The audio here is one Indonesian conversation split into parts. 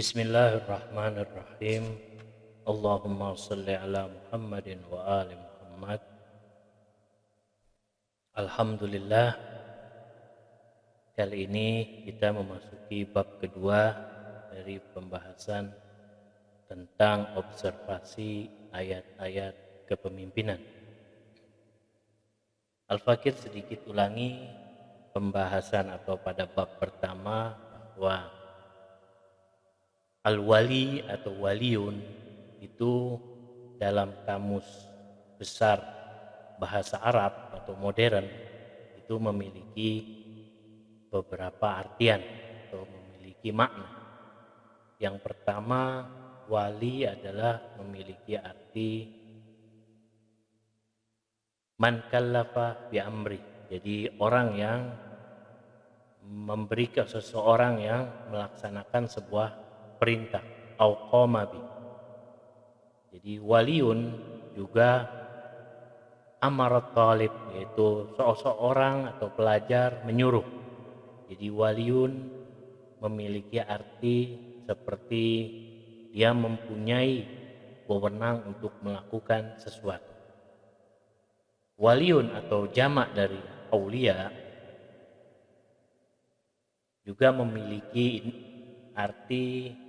Bismillahirrahmanirrahim. Allahumma salli ala Muhammadin wa ali Muhammad. Alhamdulillah, kali ini kita memasuki bab kedua dari pembahasan tentang observasi ayat-ayat kepemimpinan. Al-Fakir sedikit ulangi pembahasan atau pada bab pertama bahwa al-wali atau waliyun itu dalam kamus besar bahasa Arab atau modern itu memiliki beberapa artian atau memiliki makna. Yang pertama, wali adalah memiliki arti man kallafa bi amri. Jadi orang yang memberi ke seseorang yang melaksanakan sebuah perintah au qama bi. Jadi waliun juga amarat talib, yaitu seseorang atau pelajar menyuruh. Jadi waliun memiliki arti seperti dia mempunyai wewenang untuk melakukan sesuatu. Waliun atau jamak dari aulia juga memiliki arti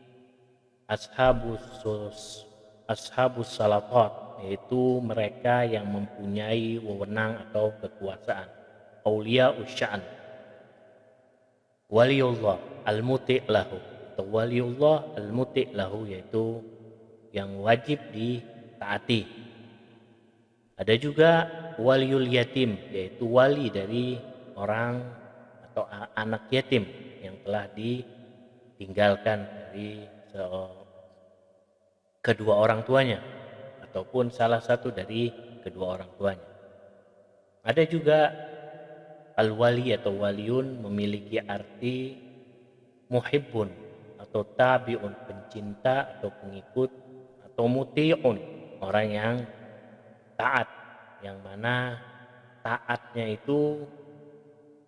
ashabus salatat, yaitu mereka yang mempunyai wewenang atau kekuasaan. Aulia usya'an. Waliullah al-muti' lahu, atau waliullah al-muti' lahu, yaitu yang wajib ditaati. Ada juga waliul yatim, yaitu wali dari orang atau anak yatim yang telah ditinggalkan dari kedua orang tuanya ataupun salah satu dari kedua orang tuanya. Ada juga al-wali atau waliun memiliki arti muhibbun atau tabi'un, pencinta atau pengikut, atau muti'un, orang yang taat, yang mana taatnya itu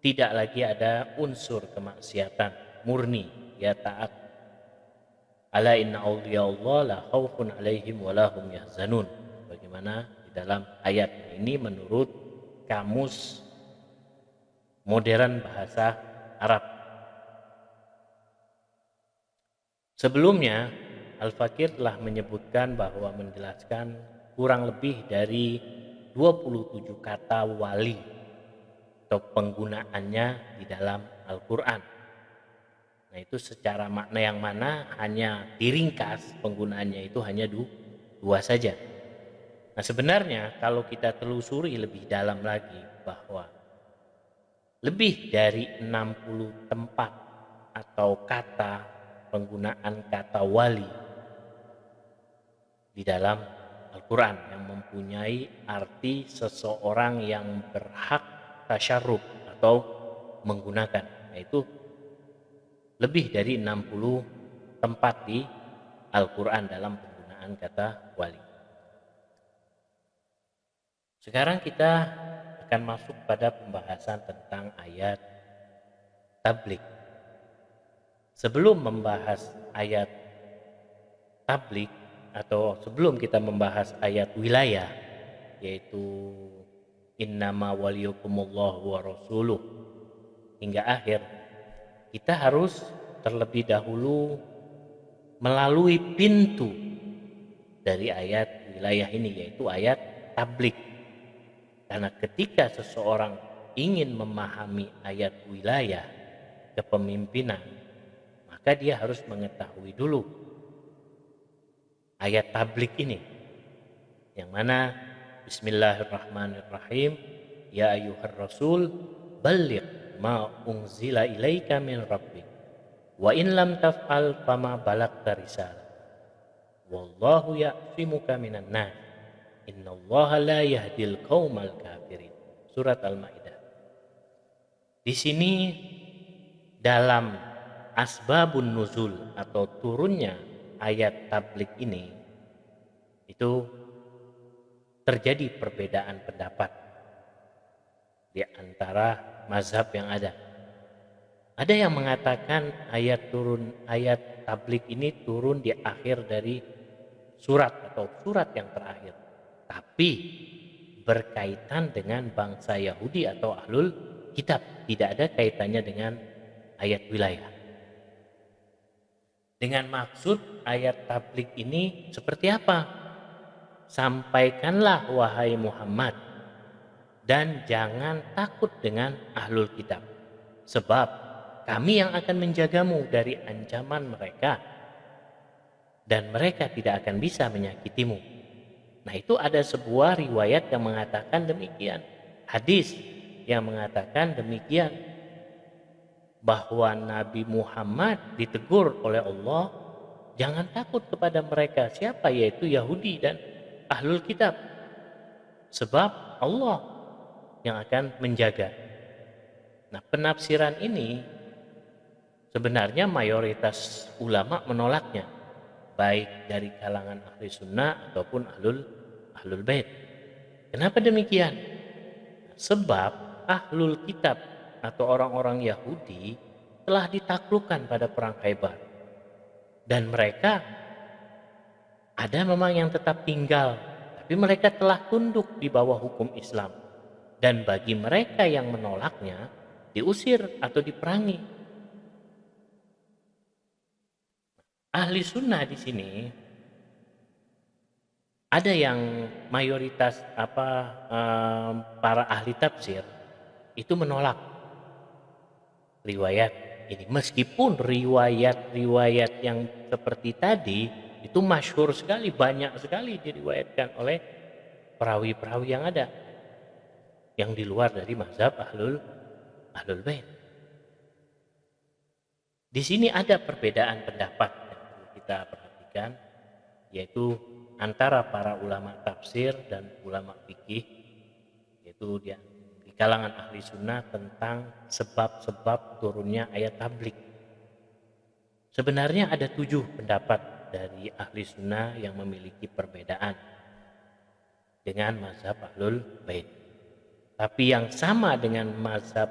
tidak lagi ada unsur kemaksiatan, murni ya taat. Ala inna awliya Allah la khaufun alaihim wa lahum yahzanun, bagaimana di dalam ayat ini menurut kamus modern bahasa Arab. Sebelumnya Al-Fakir telah menyebutkan bahwa menjelaskan kurang lebih dari 27 kata wali atau penggunaannya di dalam Al-Quran. Nah, itu secara makna yang mana hanya diringkas penggunaannya itu hanya dua saja. Nah, sebenarnya kalau kita telusuri lebih dalam lagi bahwa lebih dari 60 tempat atau kata penggunaan kata wali di dalam Al-Quran yang mempunyai arti seseorang yang berhak tasyarruf atau menggunakan, yaitu lebih dari 60 tempat di Al-Quran dalam penggunaan kata wali. Sekarang kita akan masuk pada pembahasan tentang ayat tablik. Sebelum membahas ayat tablik atau sebelum kita membahas ayat wilayah, yaitu innama waliyukumullahu wa rasuluh hingga akhir, kita harus terlebih dahulu melalui pintu dari ayat wilayah ini, yaitu ayat tablik. Karena ketika seseorang ingin memahami ayat wilayah kepemimpinan, maka dia harus mengetahui dulu ayat tablik ini, yang mana bismillahirrahmanirrahim, ya ayyuhar rasul balligh ma unzila ilaika min rabbik wa in lam taf'al fama balagta risalah wallahu ya'simuka minan nas innallaha la yahdil qaumal kafirin. Surat Al-Maidah. Di sini dalam asbabun nuzul atau turunnya ayat tablik ini itu terjadi perbedaan pendapat di antara mazhab yang ada. Ada yang mengatakan ayat tablik ini turun di akhir dari surat atau surat yang terakhir. Tapi berkaitan dengan bangsa Yahudi atau ahlul kitab, tidak ada kaitannya dengan ayat wilayah. Dengan maksud ayat tablik ini seperti apa? Sampaikanlah wahai Muhammad, dan jangan takut dengan ahlul kitab, sebab kami yang akan menjagamu dari ancaman mereka, dan mereka tidak akan bisa menyakitimu. Nah, itu ada sebuah riwayat yang mengatakan demikian, hadis yang mengatakan demikian, bahwa Nabi Muhammad ditegur oleh Allah, jangan takut kepada mereka. Siapa? Yaitu Yahudi dan ahlul kitab, sebab Allah yang akan menjaga. Nah, penafsiran ini sebenarnya mayoritas ulama menolaknya, baik dari kalangan ahli sunnah ataupun ahlul bait. Kenapa demikian? Sebab ahlul kitab atau orang-orang Yahudi telah ditaklukkan pada perang Khaybar, dan mereka ada memang yang tetap tinggal, tapi mereka telah tunduk di bawah hukum Islam, dan bagi mereka yang menolaknya diusir atau diperangi. Ahli sunnah di sini ada yang mayoritas para ahli tafsir itu menolak riwayat ini, meskipun riwayat-riwayat yang seperti tadi itu masyhur sekali, banyak sekali diriwayatkan oleh perawi-perawi yang ada yang di luar dari mazhab ahlul bait. Di sini ada perbedaan pendapat yang perlu kita perhatikan, yaitu antara para ulama tafsir dan ulama fikih, yaitu di kalangan ahli sunnah tentang sebab-sebab turunnya ayat tablik. Sebenarnya ada 7 pendapat dari ahli sunnah yang memiliki perbedaan dengan mazhab ahlul bait. Tapi yang sama dengan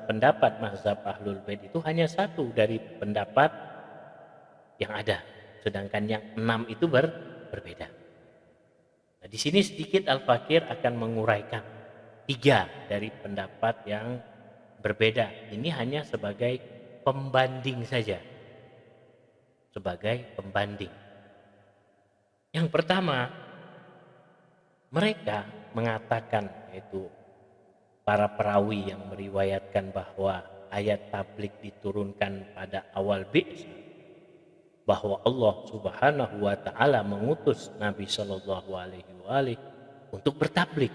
pendapat mazhab ahlul bait itu hanya 1 dari pendapat yang ada, sedangkan yang 6 itu berbeda. Nah, di sini sedikit Al-Fakir akan menguraikan 3 dari pendapat yang berbeda. Ini hanya sebagai pembanding saja. Sebagai pembanding. Yang pertama, mereka mengatakan, yaitu para perawi yang meriwayatkan bahwa ayat tablik diturunkan pada awal bi'tsah, bahwa Allah Subhanahu wa taala mengutus Nabi Shallallahu alaihi wasallam untuk bertablik.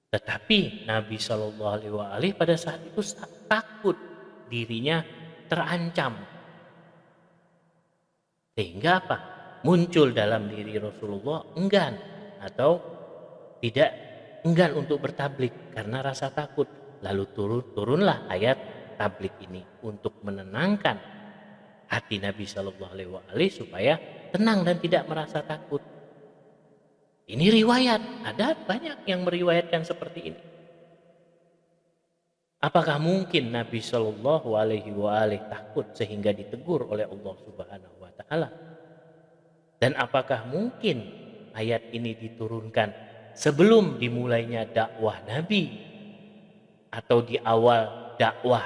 Tetapi Nabi Shallallahu alaihi wasallam pada saat itu takut dirinya terancam. Sehingga apa? Muncul dalam diri Rasulullah enggan atau tidak enggan untuk bertablik karena rasa takut. Lalu turunlah ayat tablik ini untuk menenangkan hati Nabi Shallallahu alaihi wasallam supaya tenang dan tidak merasa takut. Ini riwayat, ada banyak yang meriwayatkan seperti ini. Apakah mungkin Nabi Shallallahu alaihi wasallam takut sehingga ditegur oleh Allah Subhanahu wa taala? Dan apakah mungkin ayat ini diturunkan sebelum dimulainya dakwah Nabi atau di awal dakwah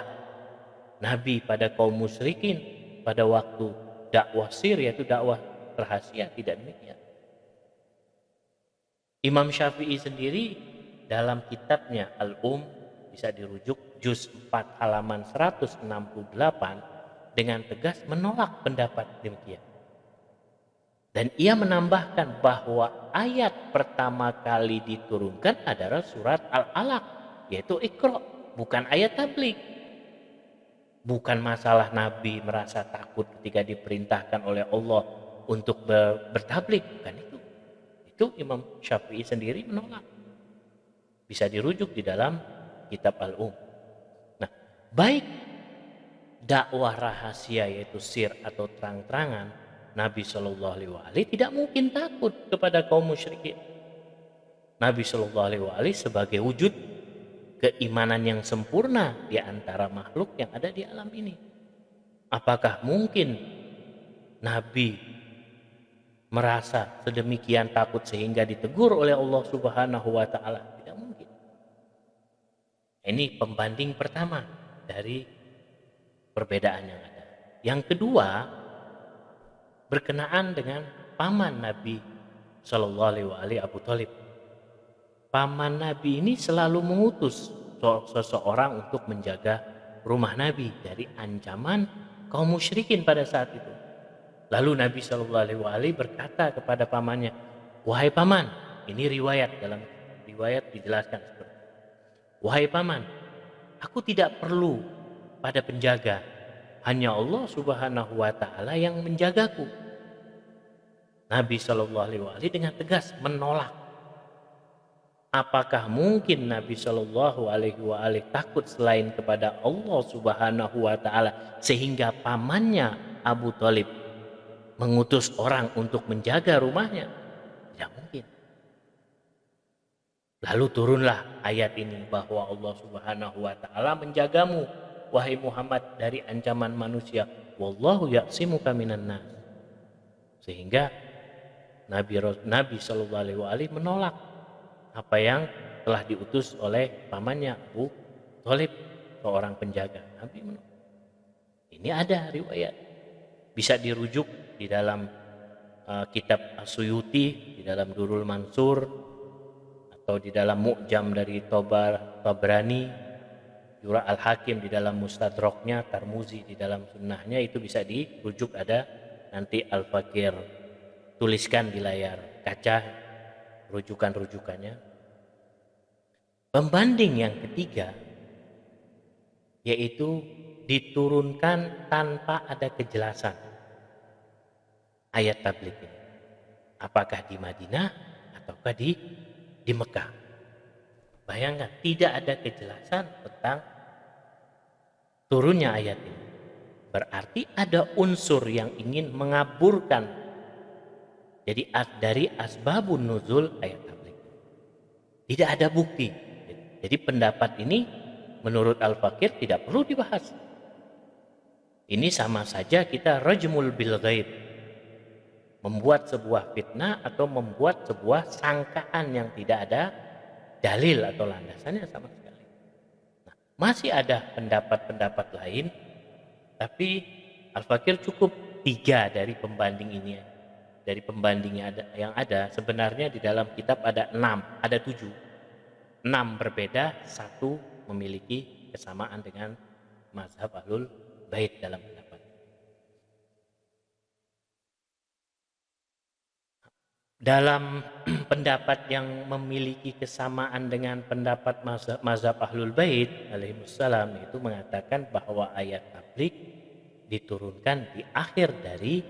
Nabi pada kaum musyrikin pada waktu dakwah sir, yaitu dakwah rahasia? Tidak demikian. Imam Syafi'i sendiri dalam kitabnya Al-Um, bisa dirujuk juz 4 halaman 168, dengan tegas menolak pendapat demikian. Dan ia menambahkan bahwa ayat pertama kali diturunkan adalah surat Al-Alaq, yaitu Iqra, bukan ayat tablik. Bukan masalah Nabi merasa takut ketika diperintahkan oleh Allah untuk bertablik, bukan itu. Itu Imam Syafi'i sendiri menolak. Bisa dirujuk di dalam kitab Al-Um. Nah, baik dakwah rahasia yaitu sir atau terang-terangan, Nabi Shallallahu alaihi wasallam tidak mungkin takut kepada kaum musyrikin. Nabi Shallallahu alaihi wasallam sebagai wujud keimanan yang sempurna di antara makhluk yang ada di alam ini. Apakah mungkin Nabi merasa sedemikian takut sehingga ditegur oleh Allah Subhanahu wa taala? Tidak mungkin. Ini pembanding pertama dari perbedaan yang ada. Yang kedua, berkenaan dengan paman Nabi Shallallahu alaihi Abu Thalib. Paman Nabi ini selalu mengutus seseorang untuk menjaga rumah Nabi dari ancaman kaum musyrikin pada saat itu. Lalu Nabi Shallallahu alaihi berkata kepada pamannya, "Wahai paman," ini riwayat, dalam riwayat dijelaskan seperti itu. "Wahai paman, aku tidak perlu pada penjaga, hanya Allah Subhanahu wa taala yang menjagaku." Nabi Shallallahu alaihi dengan tegas menolak. Apakah mungkin Nabi Shallallahu alaihi takut selain kepada Allah Subhanahu wa taala sehingga pamannya Abu Thalib mengutus orang untuk menjaga rumahnya? Tidak mungkin. Lalu turunlah ayat ini bahwa Allah Subhanahu wa taala menjagamu wahai Muhammad dari ancaman manusia. Wallahu ya'simuka minan nas. Sehingga Nabi Shallallahu alaihi menolak apa yang telah diutus oleh pamannya Abu Thalib, seorang penjaga. Nabi menolak. Ini ada riwayat, bisa dirujuk di dalam kitab As-Suyuti, di dalam Durul Mansur, atau di dalam Mu'jam dari Tabrani, Jura Al-Hakim di dalam Mustadraknya, Tarmuzi di dalam Sunnahnya. Itu bisa dirujuk, ada nanti Al-Fakir tuliskan di layar kaca rujukan-rujukannya. Pembanding yang ketiga yaitu diturunkan tanpa ada kejelasan ayat tabligh ini. Apakah di Madinah ataukah di Mekah? Bayangkan, tidak ada kejelasan tentang turunnya ayat ini. Berarti ada unsur yang ingin mengaburkan. Jadi dari asbabun nuzul ayat tabligh tidak ada bukti. Jadi pendapat ini menurut Al-Fakir tidak perlu dibahas. Ini sama saja kita rajmul bil ghaib, membuat sebuah fitnah atau membuat sebuah sangkaan yang tidak ada dalil atau landasannya sama sekali. Nah, masih ada pendapat-pendapat lain, tapi Al-Fakir cukup 3 dari pembanding ini. Dari pembandingnya yang ada, sebenarnya di dalam kitab ada 6, ada 7. 6 berbeda, 1 memiliki kesamaan dengan mazhab Ahlul Bait dalam pendapat. Dalam pendapat yang memiliki kesamaan dengan pendapat mazhab Ahlul Bait alaihissalam, itu mengatakan bahwa ayat tabligh diturunkan di akhir dari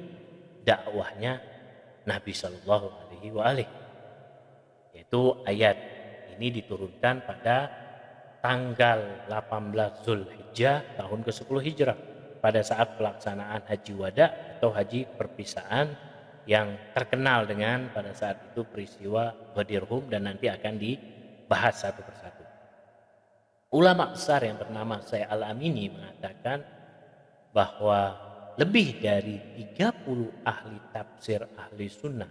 dakwahnya Nabi Shallallahu alaihi wasallam. Yaitu ayat ini diturunkan pada tanggal 18 Zulhijjah tahun ke-10 Hijrah, pada saat pelaksanaan Haji Wada atau Haji Perpisahan, yang terkenal dengan pada saat itu peristiwa Ghadir Hum, dan nanti akan dibahas satu persatu. Ulama besar yang bernama Syekh Al-Amini mengatakan bahwa lebih dari 30 ahli tafsir ahli sunnah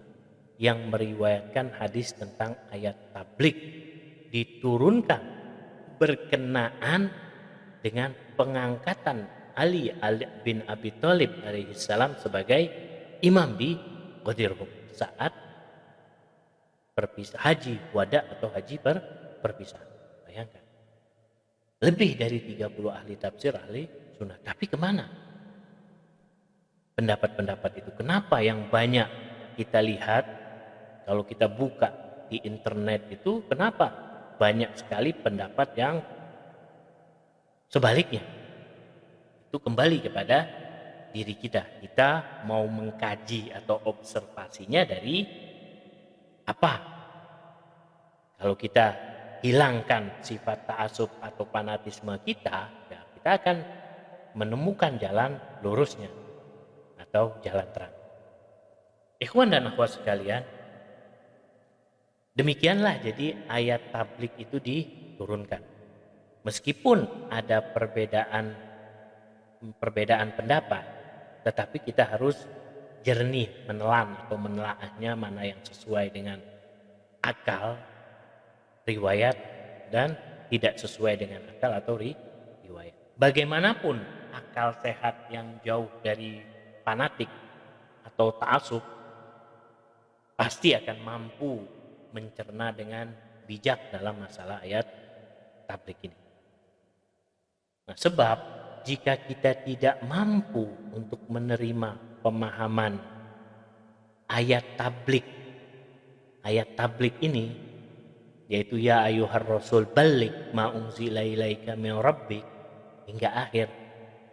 yang meriwayatkan hadis tentang ayat tabligh diturunkan berkenaan dengan pengangkatan Ali bin Abi Thalib alaihissalam sebagai imam di Ghadir Hum saat haji wada atau haji perpisahan. Bayangkan, lebih dari 30 ahli tafsir ahli sunnah. Tapi kemana pendapat-pendapat itu? Kenapa yang banyak kita lihat kalau kita buka di internet itu, kenapa banyak sekali pendapat yang sebaliknya? Itu kembali kepada diri kita. Kita mau mengkaji atau observasinya dari apa? Kalau kita hilangkan sifat ta'assub atau fanatisme kita, ya kita akan menemukan jalan lurusnya atau jalan terang. Ikhwan dan akhwat sekalian, demikianlah jadi ayat tabligh itu diturunkan. Meskipun ada perbedaan pendapat, tetapi kita harus jernih menelan atau menelaahnya mana yang sesuai dengan akal, riwayat, dan tidak sesuai dengan akal atau riwayat. Bagaimanapun akal sehat yang jauh dari fanatik atau ta'assub pasti akan mampu mencerna dengan bijak dalam masalah ayat tablik ini. Nah, sebab jika kita tidak mampu untuk menerima pemahaman ayat tablik ini, yaitu ya ayyuhar rasul balligh ma unzila ilaika min rabbik hingga akhir,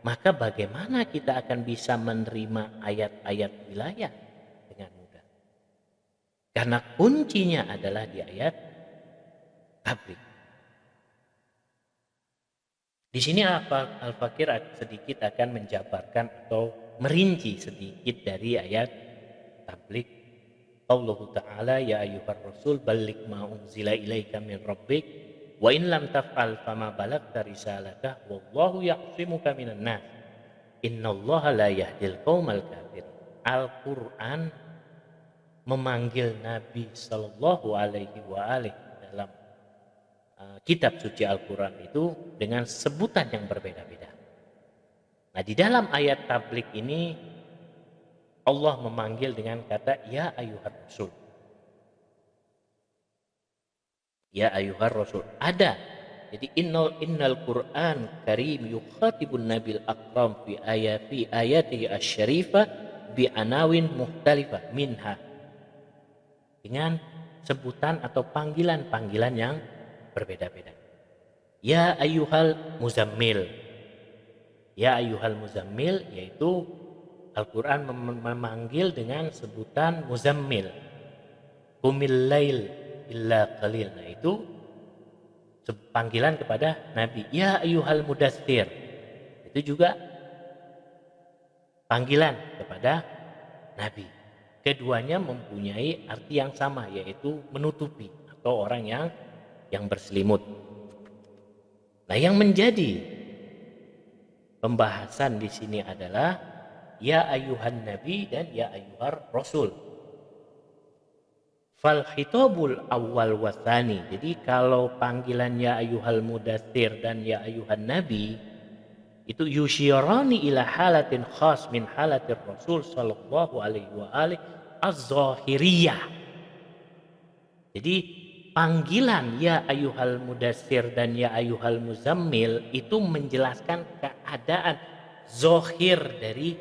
maka bagaimana kita akan bisa menerima ayat-ayat wilayah dengan mudah? Karena kuncinya adalah di ayat tablik. Di sini Al-Fakir sedikit akan menjabarkan atau merinci sedikit dari ayat tablik. Allah Ta'ala ya ayyuhar rasul balligh ma unzila ilaika min rabbik wa in lam taf'al fama balagta risalatah wallahu ya'simuka minan nas innallaha la yahdil qaumal kafir. Al-Qur'an memanggil Nabi sallallahu alaihi wa alihi dalam kitab suci Al-Quran itu dengan sebutan yang berbeda-beda. Nah, di dalam ayat tablik ini Allah memanggil dengan kata ya ayyuhar rasul. Ya ayyuhar rasul. Ada. Jadi innal Qur'an karim yukhatibun nabil akram fi ayatihi asy-syarifah bi anawin mukhtalifah minha. Dengan sebutan atau panggilan-panggilan yang berbeda-beda. Ya ayyuhal muzammil. Ya ayyuhal muzammil, yaitu Al-Quran memanggil dengan sebutan muzammil. Qumil lail illa qalil. Nah, itu panggilan kepada Nabi. Ya ayyuhal mudaththir. Itu juga panggilan kepada Nabi. Keduanya mempunyai arti yang sama, yaitu menutupi atau orang yang berselimut. Nah, yang menjadi pembahasan di sini adalah ya ayyuhan nabi dan ya ayyuhar rasul. Fal khitabul awal wasani. Jadi kalau panggilan ya ayyuhal mudaththir dan ya ayyuhan nabi itu yusyirani ila halatin khas min halatir rasul sallallahu alaihi wa alihi az-zahiriyah. Jadi panggilan ya ayyuhal mudaththir dan ya ayyuhal muzammil itu menjelaskan keadaan zahir dari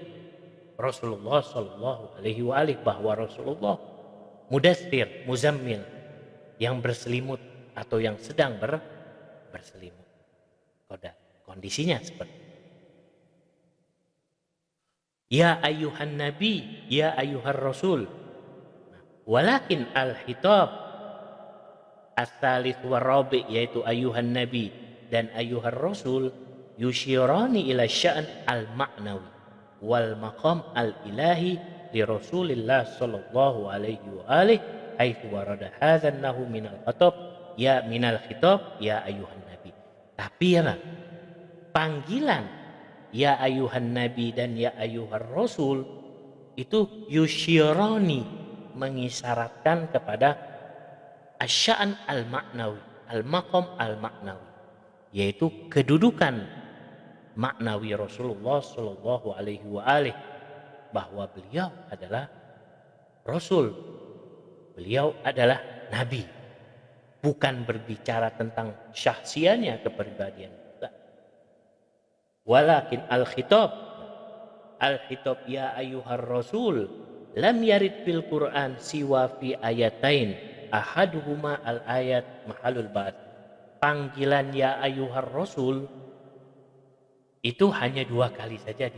Rasulullah sallallahu alaihi wa alihi, bahwa Rasulullah mudaththir, muzammil, yang berselimut atau yang sedang berselimut. Kondisinya seperti ya ayyuhan nabi, ya ayyuhar rasul. Walakin al-khitab as-salis warabi, yaitu ayyuhan nabi dan ayyuhar rasul, yushirani ila sya'n al-ma'nawi wal maqam al-ilahi li Rasulillah sallallahu alaihi wa alihi haitsu warada hadzal nahu minal khitab ya minal khitab ya ayyuhan nabi. Tapi ya Bang, panggilan ya ayyuhan nabi dan ya ayyuhar rasul itu yushirani, mengisyaratkan kepada asya'n al-ma'nawi, al-maqam al-ma'nawi, yaitu kedudukan maknawi Rasulullah sallallahu alaihi wa alihi, bahwa beliau adalah rasul, beliau adalah nabi. Bukan berbicara tentang syahsiannya, kepribadian. Walakin al-khitab ya ayyuhar rasul lam yarid fil Qur'an siwa fi ayatain ahaduhuma al-ayat mahalul ba'd. Panggilan ya ayyuhar rasul itu hanya 2 kali saja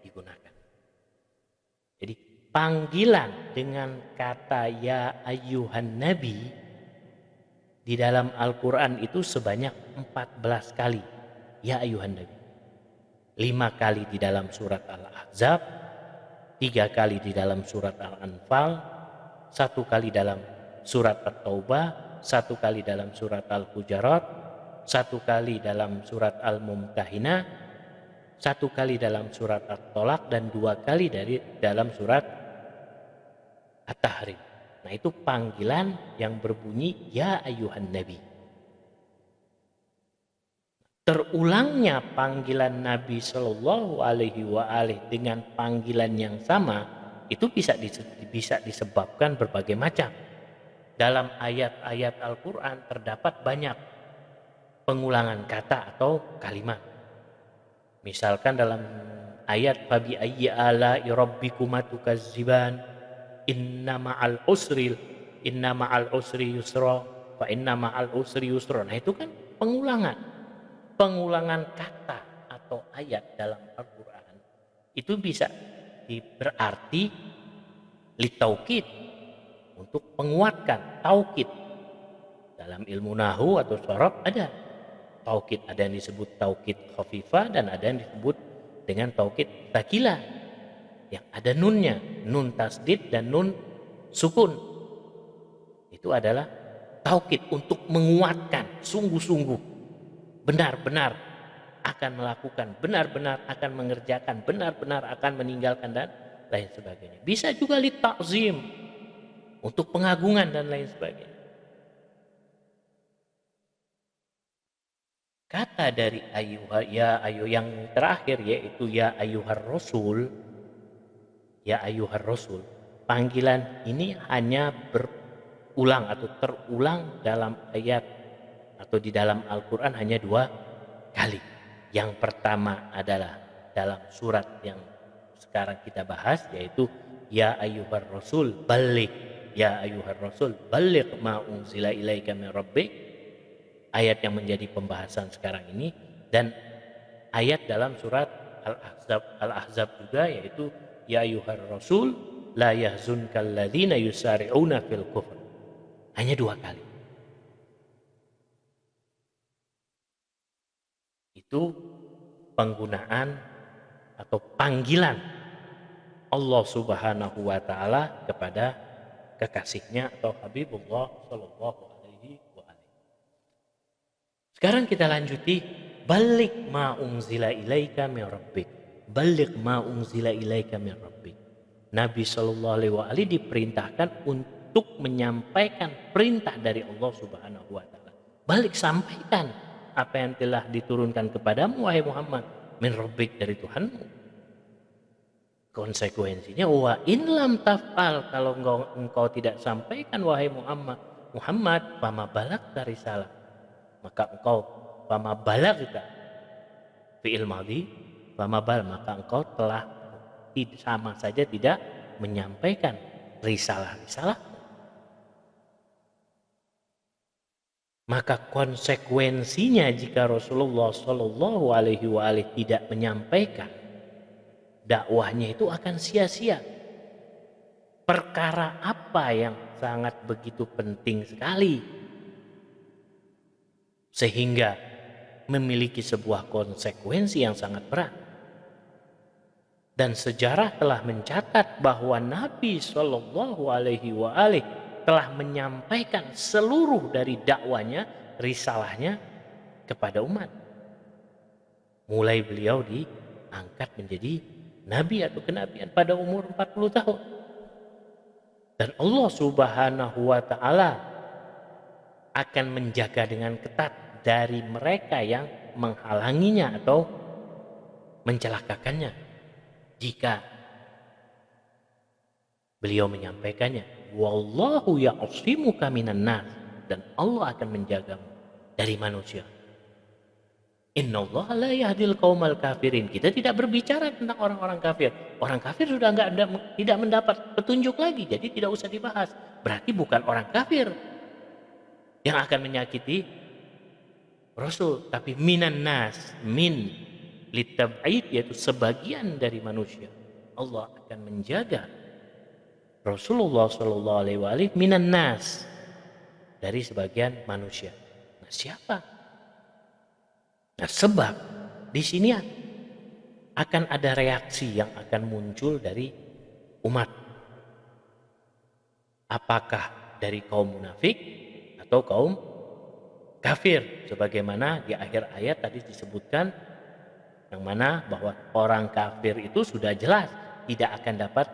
digunakan. Jadi panggilan dengan kata ya ayyuhan nabi di dalam Al-Quran itu sebanyak 14 kali ya ayyuhan nabi. 5 kali di dalam surat Al-Ahzab, 3 kali di dalam surat Al-Anfal, 1 kali dalam surat At-Taubah, 1 kali dalam surat Al-Hujarat, satu kali dalam surat Al-Mumtahinah, satu kali dalam surat At-Tolak, dan dua kali dalam surat At-Tahrim. Nah, itu panggilan yang berbunyi ya ayyuhan nabi. Terulangnya panggilan Nabi Shallallahu Alaihi Wasallam dengan panggilan yang sama itu bisa disebabkan berbagai macam. Dalam ayat-ayat Al-Quran terdapat banyak pengulangan kata atau kalimat. Misalkan dalam ayat fabi ayyi ala'i rabbikuma tukazziban inna ma'al usri yusra fa inna ma'al usri yusra. Nah, itu kan pengulangan kata atau ayat dalam Al-Quran itu bisa berarti litaukid, untuk menguatkan, taukid. Dalam ilmu nahu atau sorof ada taukid, ada yang disebut taukid khafifah dan ada yang disebut dengan taukid takilah, yang ada nunnya, nun tasdid dan nun sukun. Itu adalah taukid untuk menguatkan, sungguh-sungguh, benar-benar akan melakukan, benar-benar akan mengerjakan, benar-benar akan meninggalkan dan lain sebagainya. Bisa juga li ta'zim, untuk pengagungan dan lain sebagainya. Kata dari yang terakhir yaitu ya ayyuhar rasul, ya ayyuhar rasul. Panggilan ini hanya berulang atau terulang dalam ayat atau di dalam Al-Quran hanya 2 kali. Yang pertama adalah dalam surat yang sekarang kita bahas, yaitu ya ayyuhar rasul baligh, ya ayyuhar rasul baligh ma unzila ilaika min rabbik, ayat yang menjadi pembahasan sekarang ini. Dan ayat dalam surat Al-Ahzab juga, yaitu ya ayyuhar rasul la yahzunkal ladzina yusari'una fil kufr. Hanya 2 kali. Itu penggunaan atau panggilan Allah Subhanahu wa taala kepada kekasihnya atau Habibullah Shallallahu Alaihi Wasallam. Sekarang kita lanjuti balik ma unzila ilaika min rabbik. Balik ma unzila ilaika min rabbik. Nabi Shallallahu Alaihi Wasallam diperintahkan untuk menyampaikan perintah dari Allah Subhanahu wa taala. Balik, sampaikan apa yang telah diturunkan kepadamu wahai Muhammad min rabbik, dari Tuhanmu. Konsekuensinya wa in lam taf'al, kalau engkau tidak sampaikan wahai Muhammad fama balagta risalah, maka engkau fama balagta fi'il madhi, maka engkau telah sama saja tidak menyampaikan risalah. Maka konsekuensinya jika Rasulullah Shallallahu Alaihi Wasallam tidak menyampaikan, dakwahnya itu akan sia-sia. Perkara apa yang sangat begitu penting sekali sehingga memiliki sebuah konsekuensi yang sangat berat. Dan sejarah telah mencatat bahwa Nabi Shallallahu Alaihi Wasallam telah menyampaikan seluruh dari dakwanya, risalahnya kepada umat. Mulai beliau diangkat menjadi Nabi atau kenabian pada umur 40 tahun. Dan Allah Subhanahu wa taala akan menjaga dengan ketat dari mereka yang menghalanginya atau mencelakakannya jika beliau menyampaikannya. Wallahu ya'simuka minan nas, dan Allah akan menjagamu dari manusia. Innallaha la yahdil qaumal kafirin. Kita tidak berbicara tentang orang-orang kafir. Orang kafir sudah tidak mendapat petunjuk lagi, jadi tidak usah dibahas. Berarti bukan orang kafir yang akan menyakiti Rasul, tapi minan nas, min litab'id, yaitu sebagian dari manusia. Allah akan menjaga Rasulullah Shallallahu Alaihi Wasallam minan nas, dari sebagian manusia. Nah, siapa? Nah, sebab di sini akan ada reaksi yang akan muncul dari umat. Apakah dari kaum munafik atau kaum kafir, sebagaimana di akhir ayat tadi disebutkan, yang mana bahwa orang kafir itu sudah jelas tidak akan dapat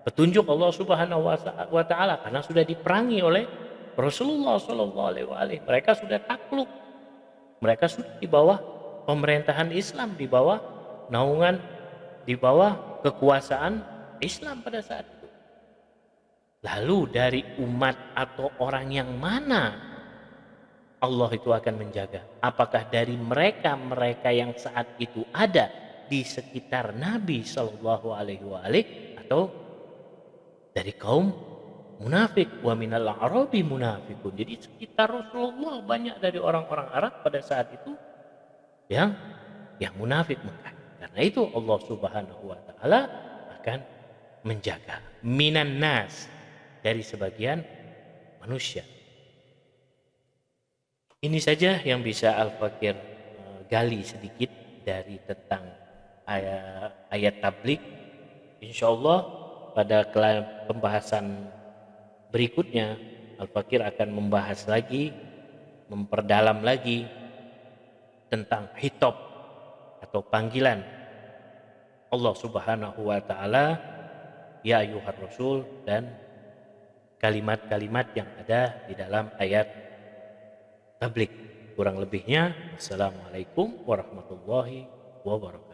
petunjuk Allah Subhanahu wa taala karena sudah diperangi oleh Rasulullah Shallallahu alaihi wasallam. Mereka sudah takluk. Mereka sudah di bawah pemerintahan Islam, di bawah naungan, di bawah kekuasaan Islam pada saat itu. Lalu dari umat atau orang yang mana Allah itu akan menjaga? Apakah dari mereka yang saat itu ada di sekitar Nabi Shallallahu alaihi wasallam, atau dari kaum munafik? Wa minal a'rabi munafikun. Jadi sekitar Rasulullah banyak dari orang-orang Arab pada saat itu yang munafik Mekah. Karena itu Allah Subhanahu wa taala akan menjaga minan nas, dari sebagian manusia. Ini saja yang bisa Al-Fakir gali sedikit dari tentang ayat tablik. Insya Allah pada pembahasan berikutnya Al-Fakir akan membahas lagi, memperdalam lagi tentang hitop atau panggilan Allah Subhanahu wa taala, ya ayyuhar rasul, dan kalimat-kalimat yang ada di dalam ayat tablik. Kurang lebihnya, wassalamualaikum warahmatullahi wabarakatuh.